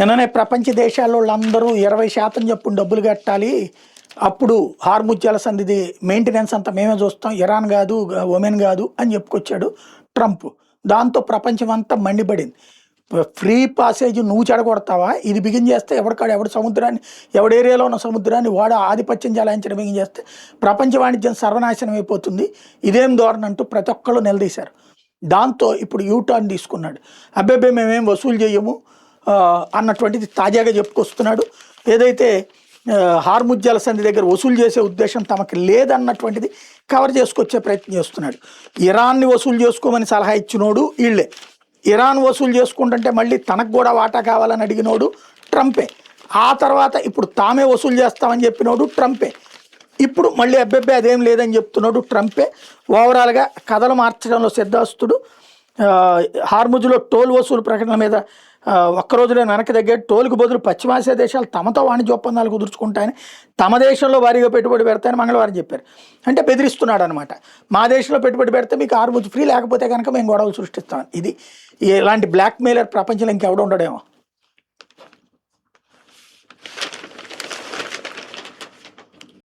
నిన్ననే ప్రపంచ దేశాల్లో వాళ్ళందరూ 20% చొప్పున డబ్బులు కట్టాలి, అప్పుడు హార్ముజ్ జలసంధిది మెయింటెనెన్స్ అంతా మేమే చూస్తాం, ఇరాన్ కాదు ఒమెన్ కాదు అని చెప్పుకొచ్చాడు ట్రంప్. దాంతో ప్రపంచం అంతా మండిపడింది. ఫ్రీ పాసేజ్ నువ్వు చెడగొడతావా, ఇది బిగిన్ చేస్తే ఎవరికాడు ఎవడు సముద్రాన్ని, ఎవడి ఏరియాలో ఉన్న సముద్రాన్ని వాడు ఆధిపత్యం చెలాయించడం బిగిన్ చేస్తే ప్రపంచ వాణిజ్యం సర్వనాశనం అయిపోతుంది, ఇదేం ధోరణి అంటూ ప్రతి ఒక్కళ్ళు నిలదీశారు. దాంతో ఇప్పుడు యూటర్న్ తీసుకున్నాడు. అబ్బాయి మేమేం వసూలు చేయము అన్నటువంటిది తాజాగా చెప్పుకొస్తున్నాడు. ఏదైతే హార్ముజ్ జలసంధి దగ్గర వసూలు చేసే ఉద్దేశం తమకు లేదన్నటువంటిది కవర్ చేసుకొచ్చే ప్రయత్నం చేస్తున్నాడు. ఇరాన్ని వసూలు చేసుకోమని సలహా ఇచ్చినోడు వీళ్ళే, ఇరాన్ వసూలు చేసుకుంటుంటే మళ్ళీ తనకు కూడా వాటా కావాలని అడిగినోడు ట్రంపే, ఆ తర్వాత ఇప్పుడు తామే వసూలు చేస్తామని చెప్పినోడు ట్రంపే, ఇప్పుడు మళ్ళీ అబ్బాయి అదేం లేదని చెప్తున్నాడు ట్రంపే. ఓవరాల్గా కథలు మార్చడంలో సిద్ధాస్తుడు. హార్ముజ్లో టోల్ వసూలు ప్రకటన మీద ఒక్కరోజులో వెనక్కి దగ్గర టోల్కి బదులు పశ్చిమాసియా దేశాలు తమతో వాణిజ్య ఒప్పందాలు కుదుర్చుకుంటాయని, తమ దేశంలో భారీగా పెట్టుబడి పెడతాయని మంగళవారం చెప్పారు. అంటే బెదిరిస్తున్నాడు అనమాట. మా దేశంలో పెట్టుబడి పెడితే మీకు హార్ముజ్ ఫ్రీ, లేకపోతే కనుక మేము గొడవలు సృష్టిస్తామని. ఇది ఇలాంటి బ్లాక్ మెయిలర్ ప్రపంచంలో ఇంకెవడ ఉండడేమో.